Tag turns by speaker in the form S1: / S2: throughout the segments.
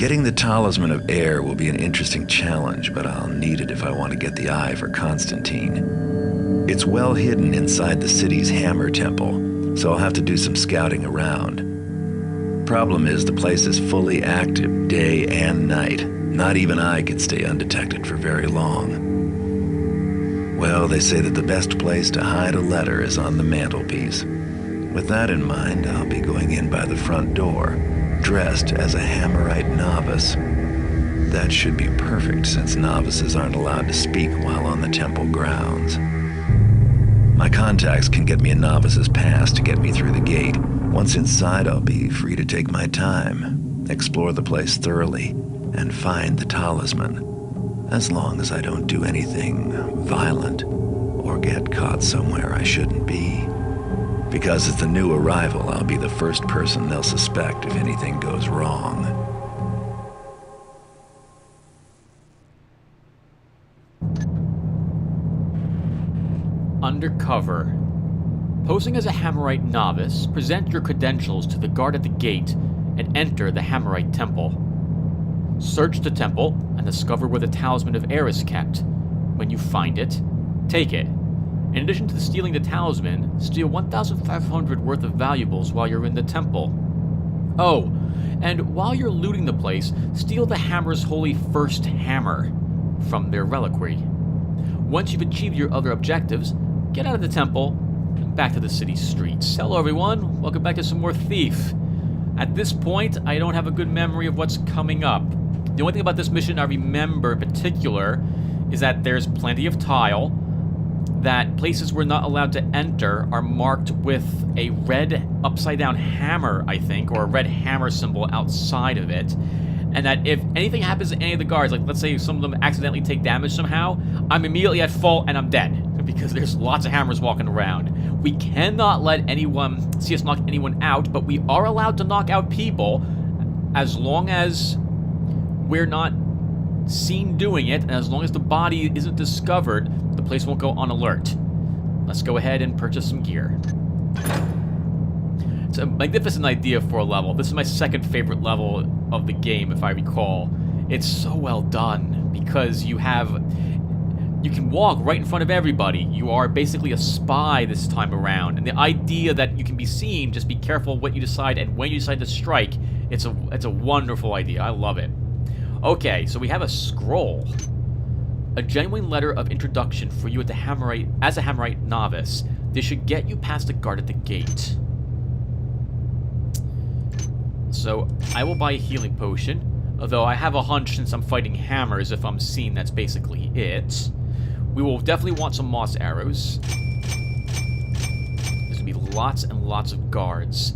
S1: Getting the Talisman of Air will be an interesting challenge, but I'll need it if I want to get the eye for Constantine. It's well hidden inside the city's Hammer Temple, so I'll have to do some scouting around. Problem is, the place is fully active day and night. Not even I can stay undetected for very long. Well, they say that the best place to hide a letter is on the mantelpiece. With that in mind, I'll be going in by the front door, dressed as a Hammerite novice. That should be perfect, since novices aren't allowed to speak while on the temple grounds. My contacts can get me a novice's pass to get me through the gate. Once inside, I'll be free to take my time, explore the place thoroughly, and find the talisman. As long as I don't do anything violent or get caught somewhere I shouldn't be. Because as the new arrival, I'll be the first person they'll suspect if anything goes wrong.
S2: Undercover. Posing as a Hammerite novice, present your credentials to the guard at the gate and enter the Hammerite temple. Search the temple and discover where the Talisman of Air is kept. When you find it, take it. In addition to stealing the talisman, steal 1,500 worth of valuables while you're in the temple. Oh, and while you're looting the place, steal the Hammer's holy first hammer from their reliquary. Once you've achieved your other objectives, get out of the temple and back to the city streets. Hello everyone, welcome back to some more Thief. At this point, I don't have a good memory of what's coming up. The only thing about this mission I remember in particular is that there's plenty of tile, that places we're not allowed to enter are marked with a red upside-down hammer, I think, or a red hammer symbol outside of it, and that if anything happens to any of the guards, like let's say some of them accidentally take damage somehow, I'm immediately at fault and I'm dead, because there's lots of hammers walking around. We cannot let anyone see us knock anyone out, but we are allowed to knock out people as long as we're not seen doing it, and as long as the body isn't discovered, the place won't go on alert. Let's go ahead and purchase some gear. It's a magnificent idea for a level. This is my second favorite level of the game, if I recall. It's so well done, because you can walk right in front of everybody. You are basically a spy this time around, and the idea that you can be seen, just be careful what you decide and when you decide to strike, it's a wonderful idea. I love it. Okay, so we have a scroll. A genuine letter of introduction for you as a Hammerite novice. This should get you past the guard at the gate. So, I will buy a healing potion. Although I have a hunch, since I'm fighting hammers, if I'm seen, that's basically it. We will definitely want some moss arrows. There's going to be lots and lots of guards.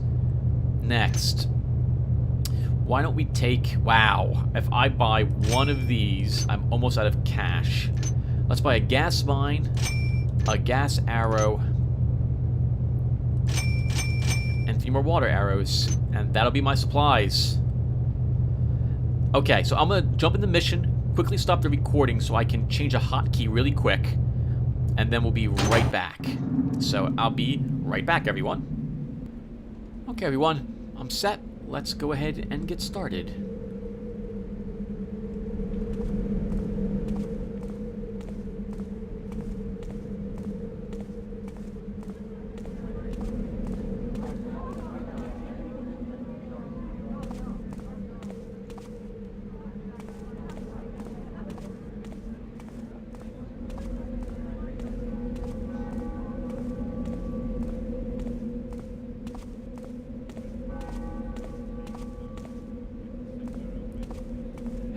S2: Next. Why don't we take... Wow. If I buy one of these, I'm almost out of cash. Let's buy a gas mine, a gas arrow, and 3 more water arrows. And that'll be my supplies. Okay, so I'm going to jump in the mission, quickly stop the recording so I can change a hotkey really quick, and then we'll be right back. So I'll be right back, everyone. Okay, everyone, I'm set. Let's go ahead and get started.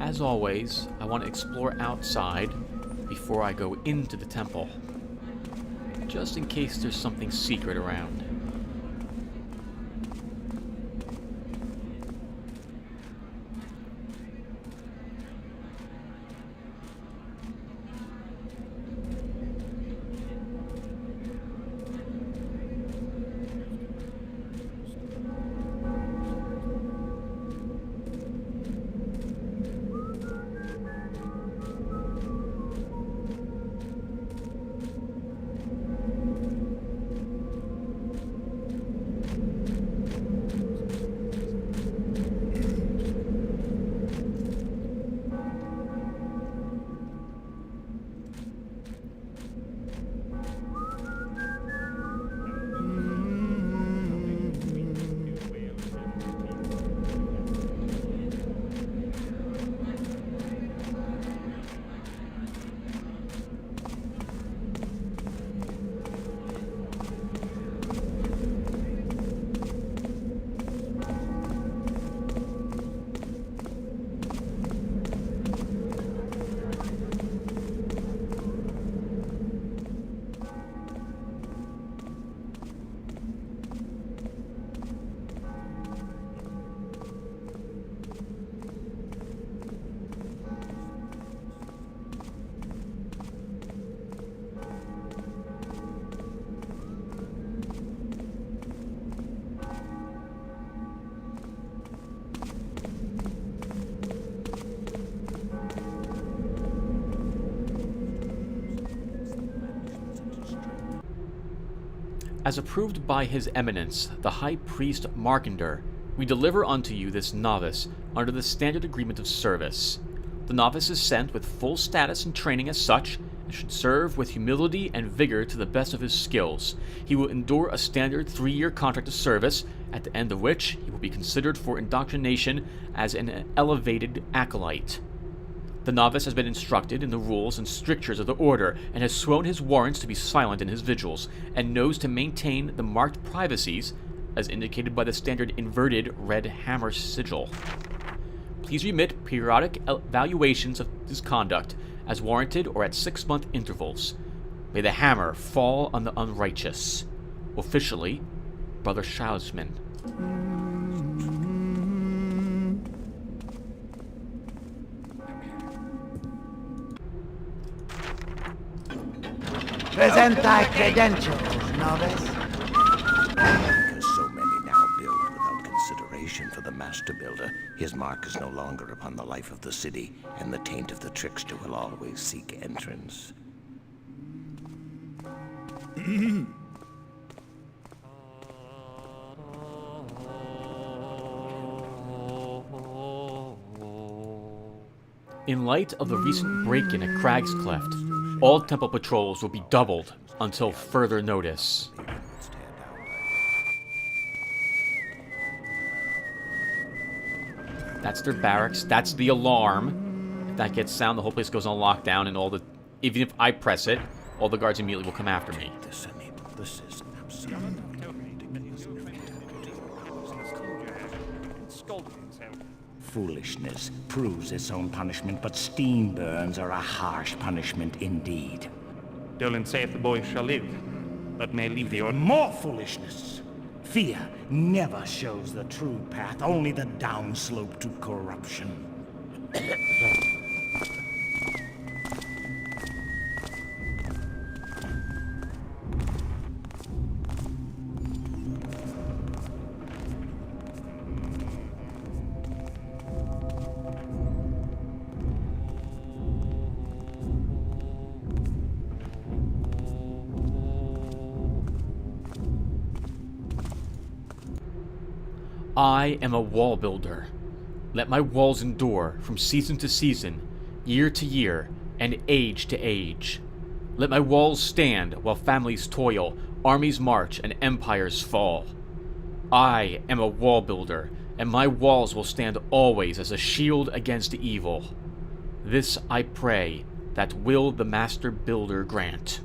S2: As always, I want to explore outside before I go into the temple, just in case there's something secret around. As approved by His Eminence, the High Priest Markender, we deliver unto you this novice under the standard agreement of service. The novice is sent with full status and training as such, and should serve with humility and vigor to the best of his skills. He will endure a standard 3-year contract of service, at the end of which he will be considered for indoctrination as an elevated acolyte. The novice has been instructed in the rules and strictures of the order, and has sworn his warrants to be silent in his vigils, and knows to maintain the marked privacies, as indicated by the standard inverted red hammer sigil. Please remit periodic evaluations of his conduct, as warranted or at 6-month intervals. May the hammer fall on the unrighteous. Officially, Brother Shoutsman.
S3: Present thy credentials, novice.
S4: Because so many now build without consideration for the master builder, his mark is no longer upon the life of the city, and the taint of the trickster will always seek entrance.
S2: In light of the recent break-in at Crag's Cleft, all temple patrols will be doubled until further notice. That's their barracks. That's the alarm. If that gets sound, the whole place goes on lockdown, and even if I press it, all the guards immediately will come after me.
S4: This is absurd. Foolishness proves its own punishment, but steam burns are a harsh punishment indeed.
S5: Dolan saith the boy shall live, but may leave the order.
S4: More foolishness! Fear never shows the true path, only the downslope to corruption.
S2: I am a wall builder. Let my walls endure from season to season, year to year, and age to age. Let my walls stand while families toil, armies march, and empires fall. I am a wall builder, and my walls will stand always as a shield against evil. This I pray, that will the Master Builder grant.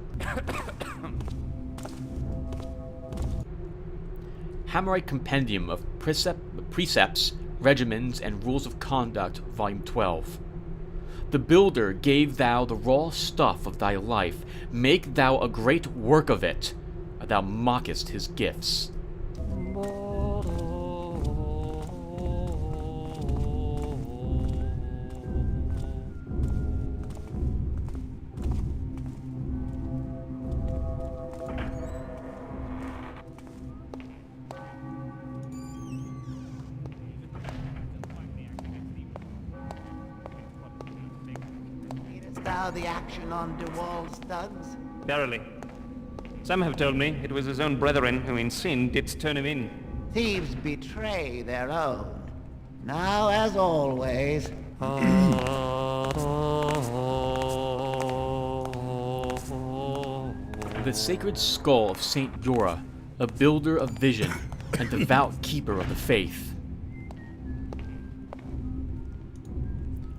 S2: Hammerite Compendium of Precepts, Regimens, and Rules of Conduct, Volume 12. The Builder gave thou the raw stuff of thy life, make thou a great work of it, or thou mockest his gifts.
S3: Thou the action on de Wall's thugs?
S5: Verily. Some have told me it was his own brethren who in sin didst turn him in.
S3: Thieves betray their own. Now, as always,
S2: The sacred skull of Saint Yora, a builder of vision and devout keeper of the faith.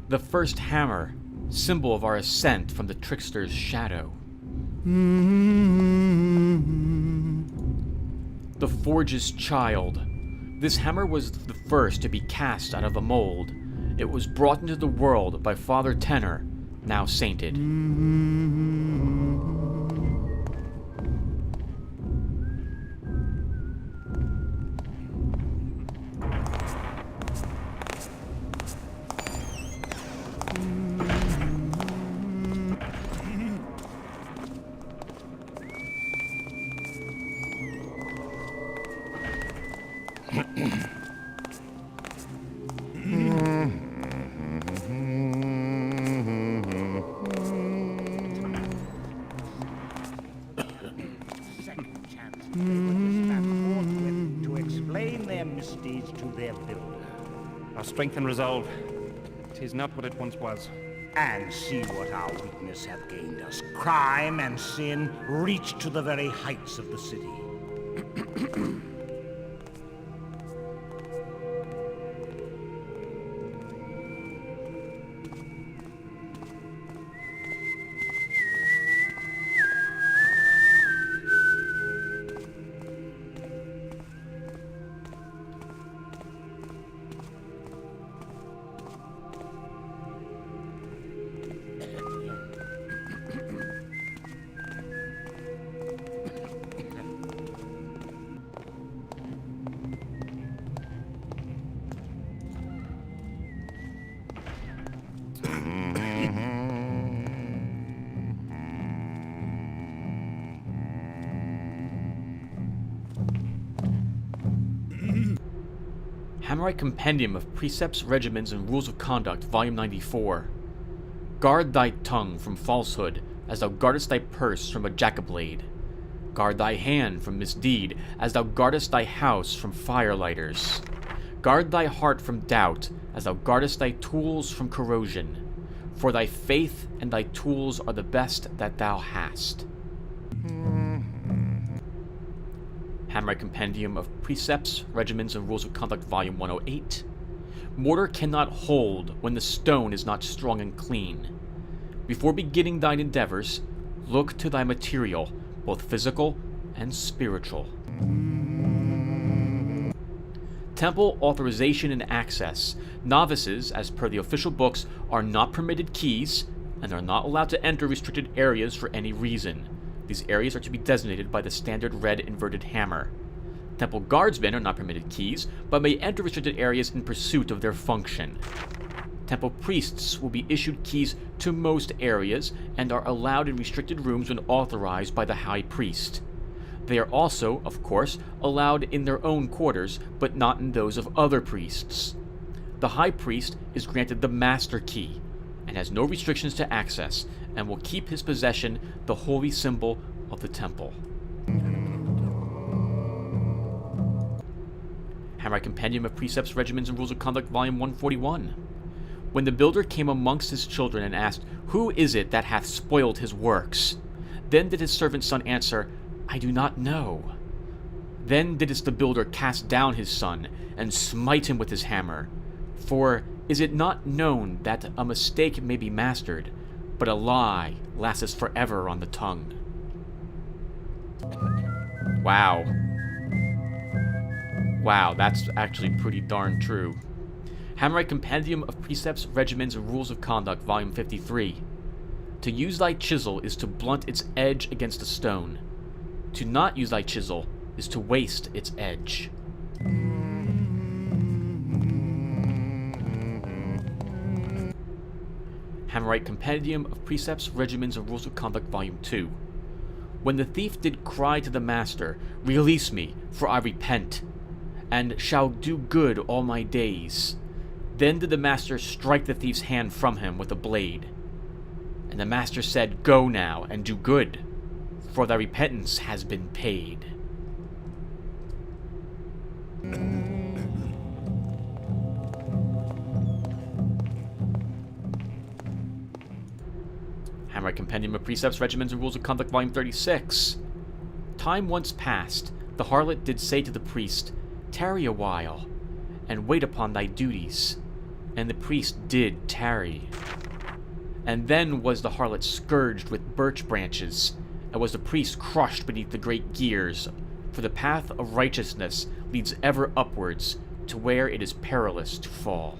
S2: The first hammer, symbol of our ascent from the trickster's shadow. The forge's child. This hammer was the first to be cast out of a mold. It was brought into the world by Father Tenor, now sainted.
S5: strength and resolve. 'Tis not what it once was.
S6: And see what our weakness hath gained us. Crime and sin reach to the very heights of the city.
S2: Hammerite Compendium of Precepts, Regimens, and Rules of Conduct, Volume 94. Guard thy tongue from falsehood, as thou guardest thy purse from a jackablade. Guard thy hand from misdeed, as thou guardest thy house from firelighters. Guard thy heart from doubt, as thou guardest thy tools from corrosion. For thy faith and thy tools are the best that thou hast. Hammerite Compendium of Precepts, Regimens, and Rules of Conduct, Volume 108. Mortar cannot hold when the stone is not strong and clean. Before beginning thine endeavors, look to thy material, both physical and spiritual. Temple authorization and access. Novices, as per the official books, are not permitted keys and are not allowed to enter restricted areas for any reason. These areas are to be designated by the standard red inverted hammer. Temple guardsmen are not permitted keys, but may enter restricted areas in pursuit of their function. Temple priests will be issued keys to most areas and are allowed in restricted rooms when authorized by the high priest. They are also, of course, allowed in their own quarters, but not in those of other priests. The high priest is granted the master key and has no restrictions to access, and will keep his possession the holy symbol of the temple. Hammerite Compendium of Precepts, Regimens, and Rules of Conduct, Volume 141. When the builder came amongst his children and asked, "Who is it that hath spoiled his works?" Then did his servant's son answer, "I do not know." Then didst the builder cast down his son, and smite him with his hammer. For is it not known that a mistake may be mastered, but a lie lasts forever on the tongue? Wow. Wow, that's actually pretty darn true. Hammerite Compendium of Precepts, Regimens, and Rules of Conduct, Volume 53. To use thy chisel is to blunt its edge against a stone. To not use thy chisel is to waste its edge. Hammerite Compendium of Precepts, Regimens, and Rules of Conduct, Volume 2. When the thief did cry to the master, "Release me, for I repent, and shall do good all my days," then did the master strike the thief's hand from him with a blade. And the master said, "Go now, and do good, for thy repentance has been paid." Hammerite Compendium of Precepts, Regimens, and Rules of Conduct, Volume 36. Time once past, the harlot did say to the priest, "Tarry a while, and wait upon thy duties." And the priest did tarry. And then was the harlot scourged with birch branches, and was the priest crushed beneath the great gears, for the path of righteousness leads ever upwards to where it is perilous to fall.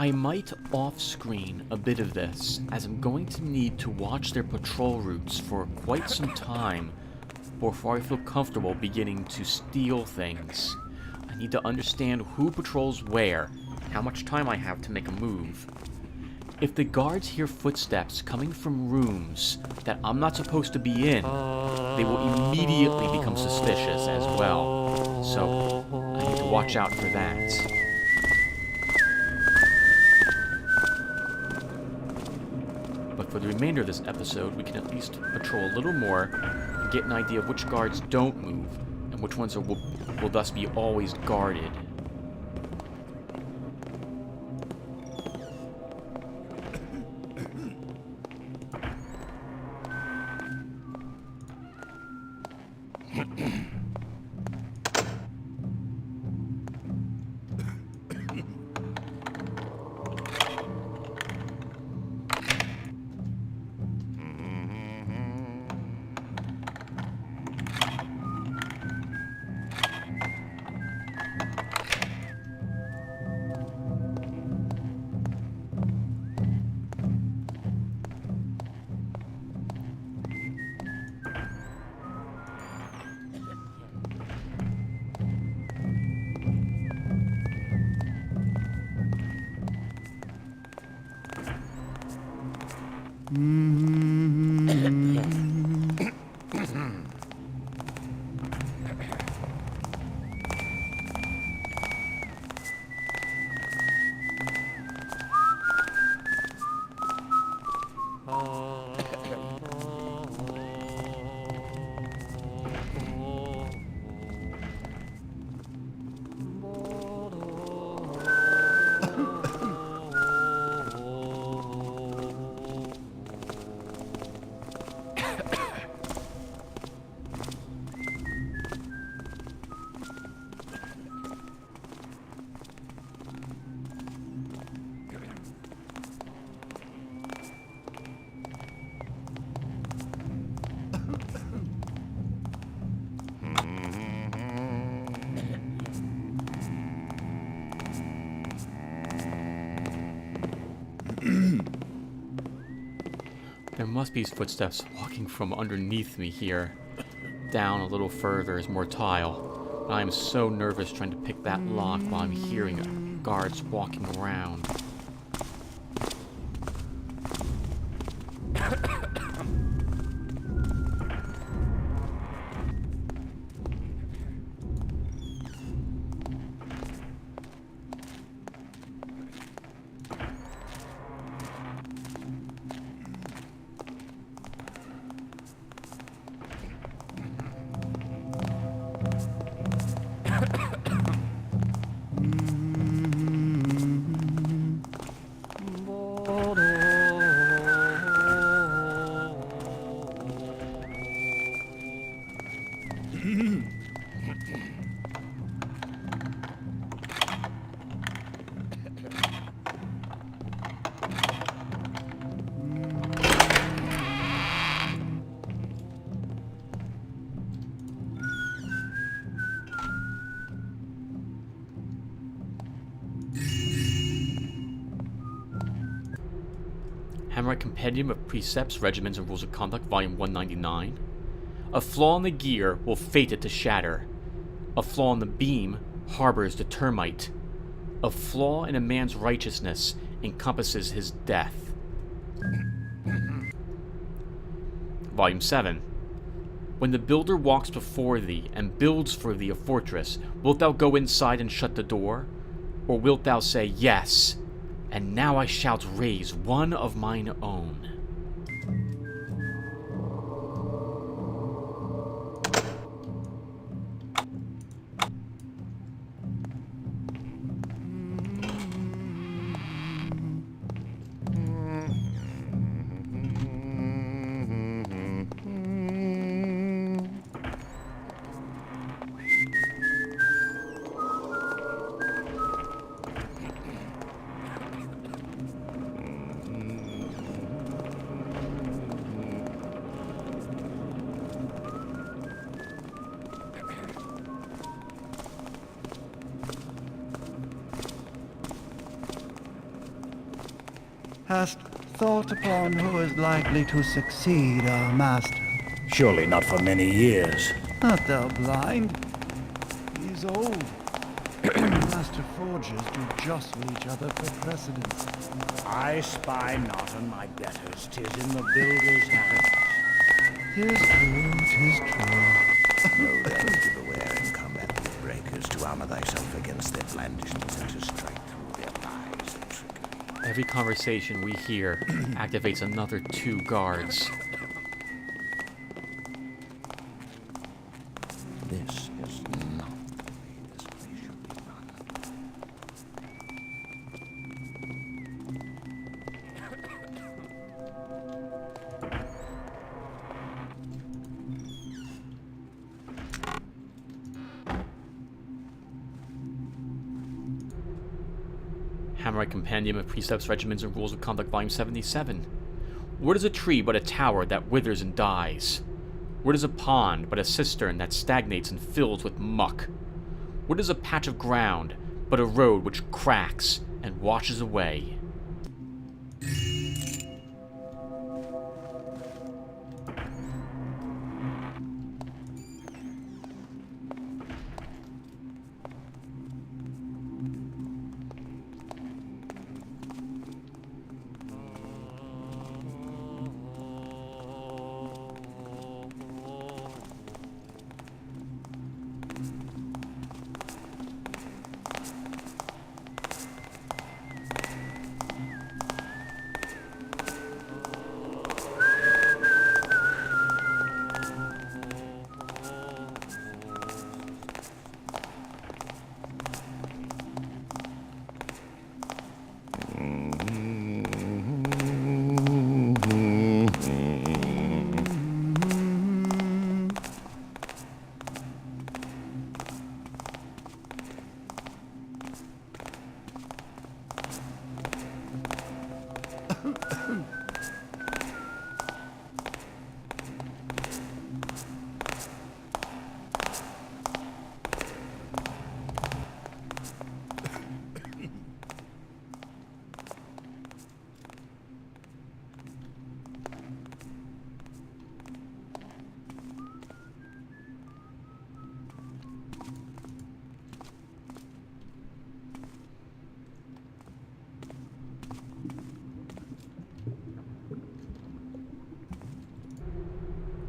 S2: I might off-screen a bit of this, as I'm going to need to watch their patrol routes for quite some time before I feel comfortable beginning to steal things. I need to understand who patrols where, how much time I have to make a move. If the guards hear footsteps coming from rooms that I'm not supposed to be in, they will immediately become suspicious as well. So, I need to watch out for that. But for the remainder of this episode, we can at least patrol a little more and get an idea of which guards don't move, and which ones will thus be always guarded. There must be footsteps walking from underneath me here. Down a little further is more tile. But I am so nervous trying to pick that lock while I'm hearing guards walking around. Hammerite Compendium of Precepts, Regimens, and Rules of Conduct, Volume 199. A flaw in the gear will fate it to shatter. A flaw in the beam harbors the termite. A flaw in a man's righteousness encompasses his death. Volume 7. When the builder walks before thee and builds for thee a fortress, wilt thou go inside and shut the door? Or wilt thou say, Yes, and now I shalt raise one of mine own?
S3: Hast thought upon who is likely to succeed our master?
S6: Surely not for many years.
S3: Art thou blind? He is old. Master forgers do jostle each other for precedence.
S6: I spy not on my betters, 'tis in the builder's hands.
S3: 'Tis true, 'tis true.
S4: Know then to beware and combat these breakers, to armor thyself against their blandishments and to strike through their lies and trickery.
S2: Every conversation we hear activates another 2 guards.
S4: This is not the way this place should be run.
S2: Hammerite Compendium of Precepts, Regiments, and Rules of Conduct, Volume 77. What is a tree but a tower that withers and dies? What is a pond but a cistern that stagnates and fills with muck? What is a patch of ground but a road which cracks and washes away?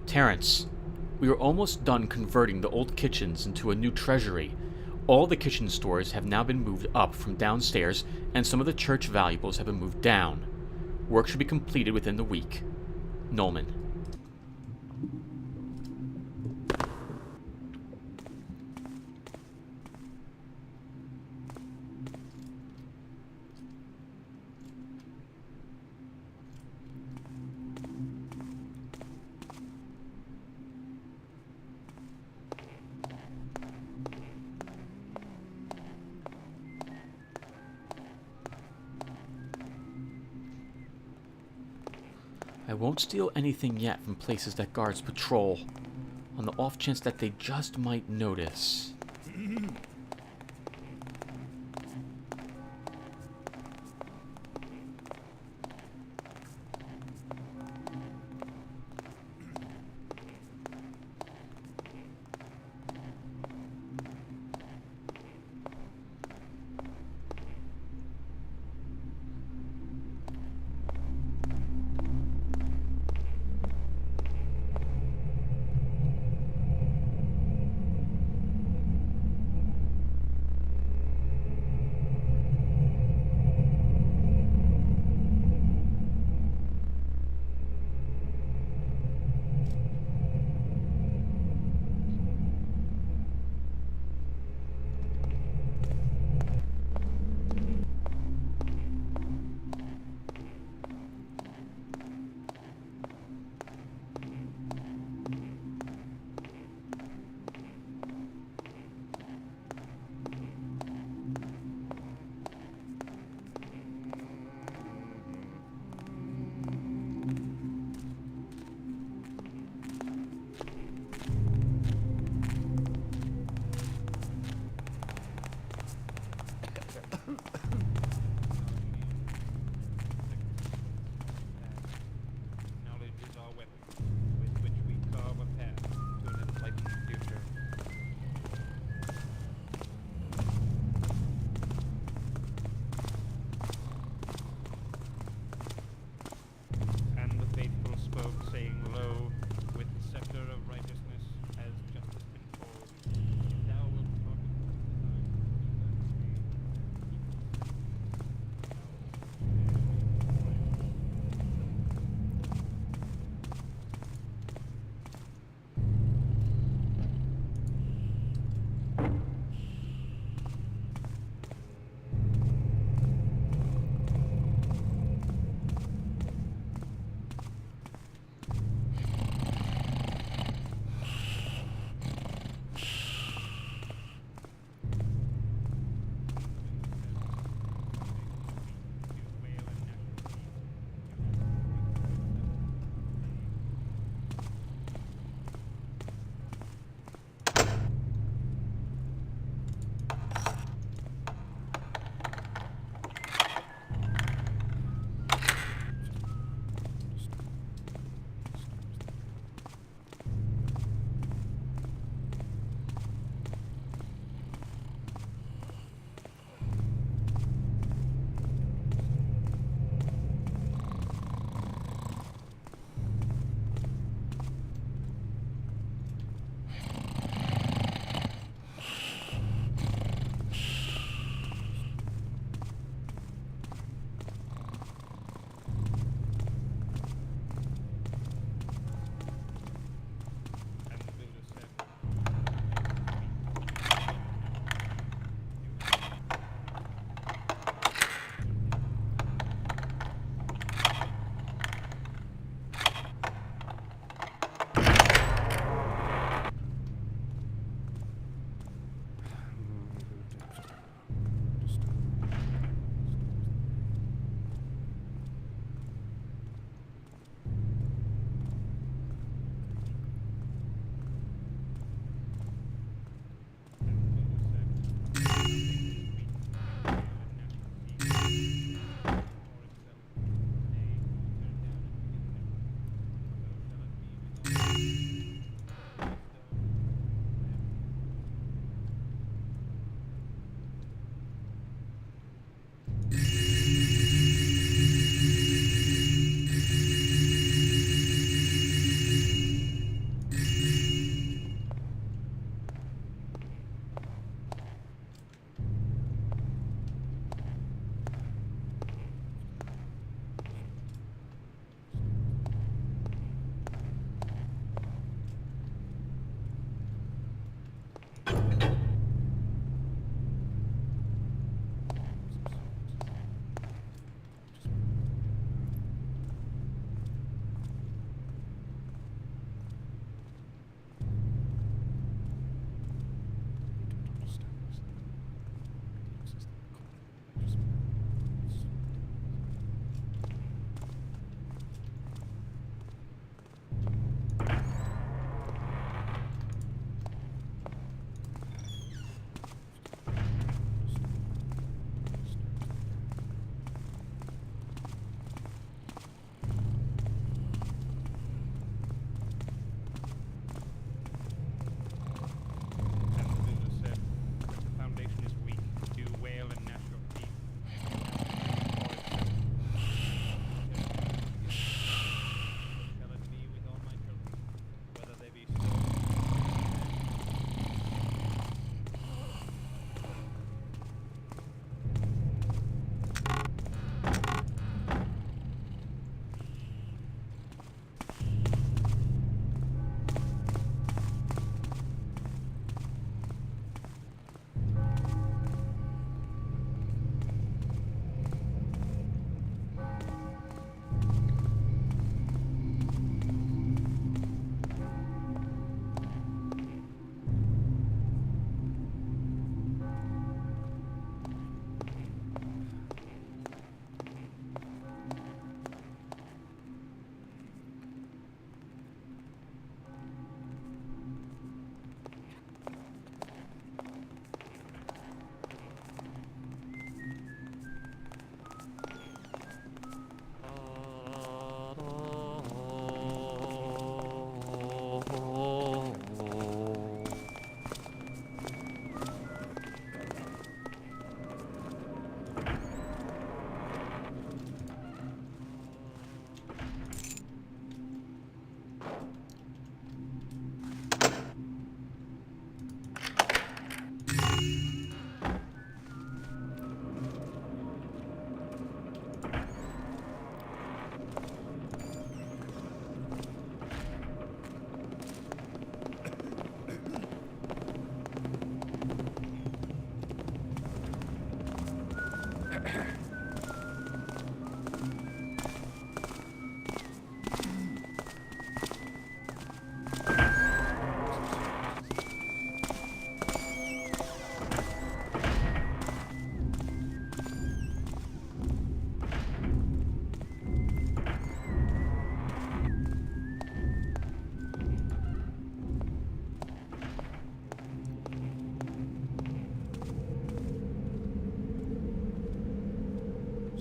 S2: Terrence, we are almost done converting the old kitchens into a new treasury. All the kitchen stores have now been moved up from downstairs, and some of the church valuables have been moved down. Work should be completed within the week. Nolman. I won't steal anything yet from places that guards patrol, on the off chance that they just might notice.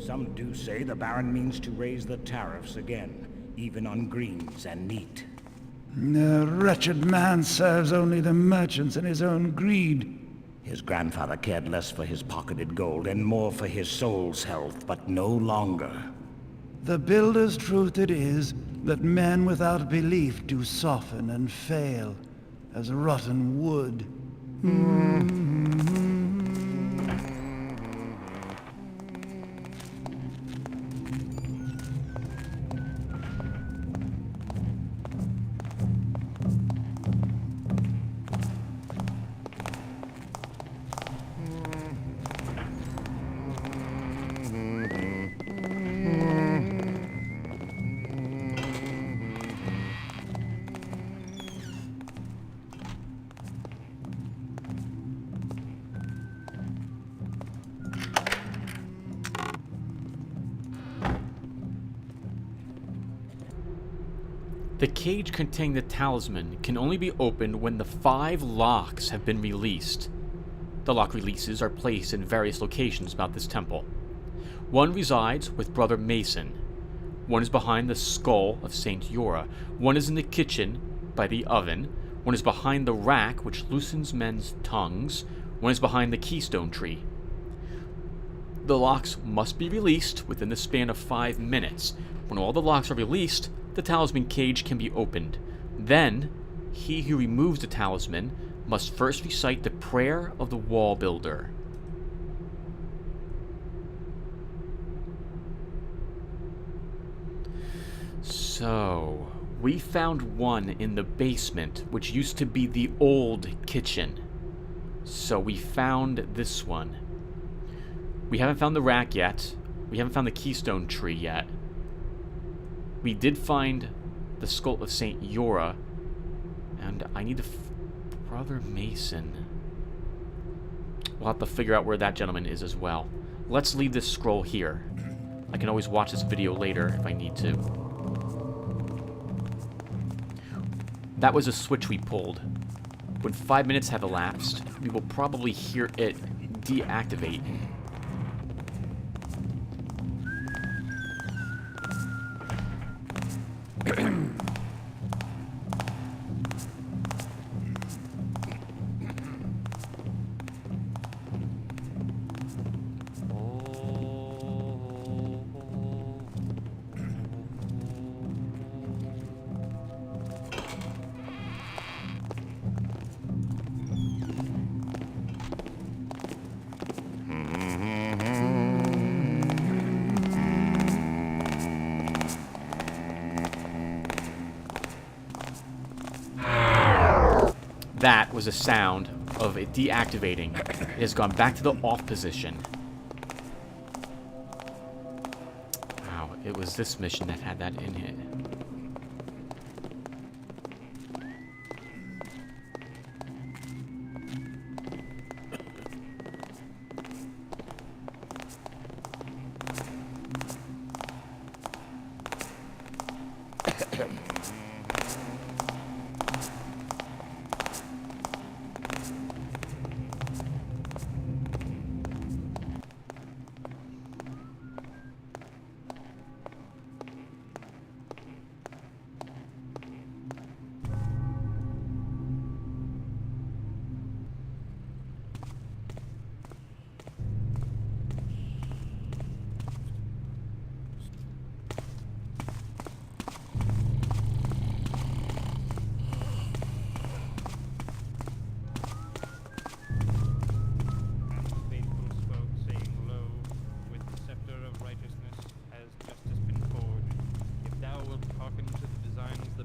S6: Some do say the Baron means to raise the tariffs again, even on greens and meat.
S3: The wretched man serves only the merchants and his own greed.
S6: His grandfather cared less for his pocketed gold and more for his soul's health, but no longer.
S3: The builder's truth it is that men without belief do soften and fail as rotten wood.
S2: The cage containing the talisman can only be opened when the 5 locks have been released. The lock releases are placed in various locations about this temple. One resides with Brother Mason. One is behind the skull of Saint Yora. One is in the kitchen by the oven. One is behind the rack which loosens men's tongues. One is behind the keystone tree. The locks must be released within the span of 5 minutes. When all the locks are released, the talisman cage can be opened. Then, he who removes the talisman must first recite the prayer of the wall builder. So, we found one in the basement, which used to be the old kitchen. So we found this one. We haven't found the rack yet. We haven't found the keystone tree yet. We did find the skull of Saint Yora, and I need to Brother Mason. We'll have to figure out where that gentleman is as well. Let's leave this scroll here. I can always watch this video later if I need to. That was a switch we pulled. When 5 minutes have elapsed, we will probably hear it deactivate. That was a sound of it deactivating. It has gone back to the off position. Wow, it was this mission that had that in it.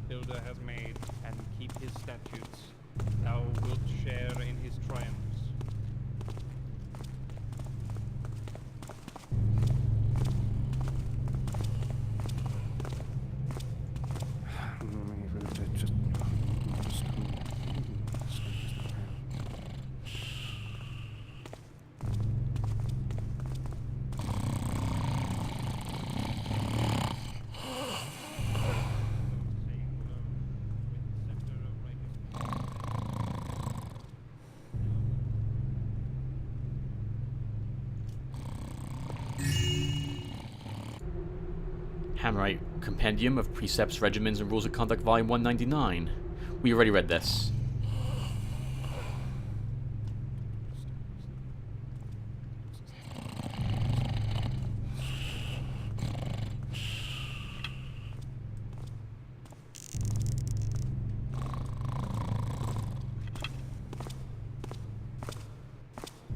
S5: Builder has made, and keep his statutes. Thou wilt share in his triumphs.
S2: Hammerite Compendium of Precepts, Regimens, and Rules of Conduct, Volume 199. We already read this.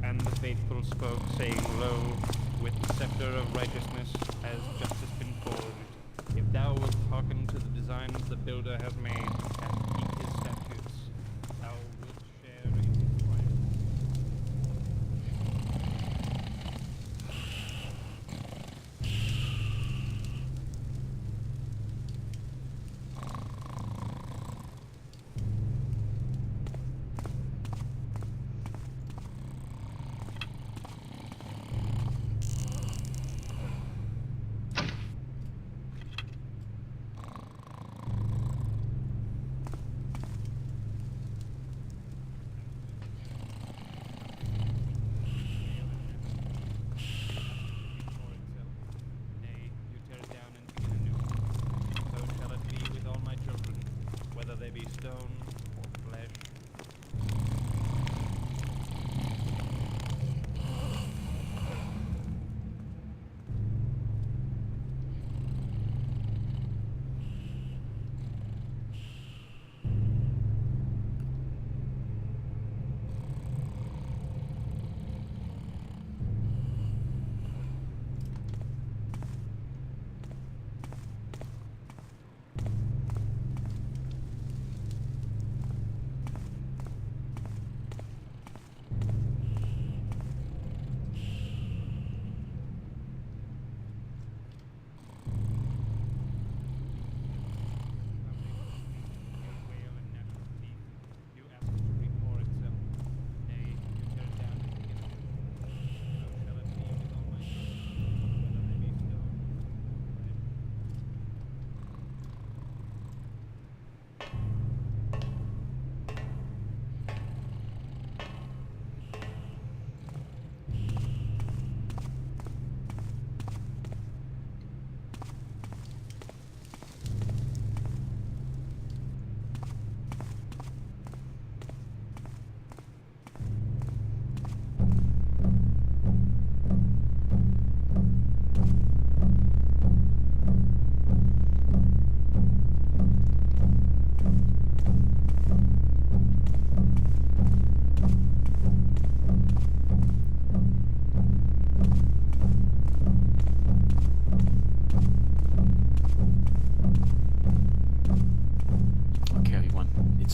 S5: And the faithful spoke, saying, Lo, with the scepter of righteousness has justice been forged. If thou wilt hearken to the designs the builder has made, and keep his statutes, thou wilt share in his triumph. Stone or flesh.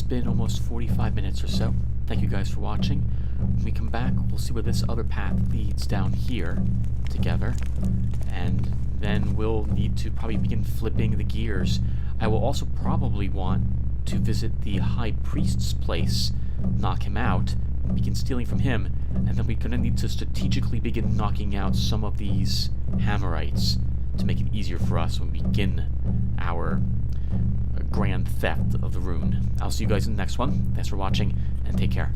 S2: Been almost 45 minutes or so. Thank you guys for watching. When we come back, we'll see where this other path leads down here together, and then we'll need to probably begin flipping the gears. I will also probably want to visit the High Priest's place, knock him out, begin stealing from him, and then we're going to need to strategically begin knocking out some of these Hammerites to make it easier for us when we begin our grand theft of the rune. I'll see you guys in the next one. Thanks for watching, and take care.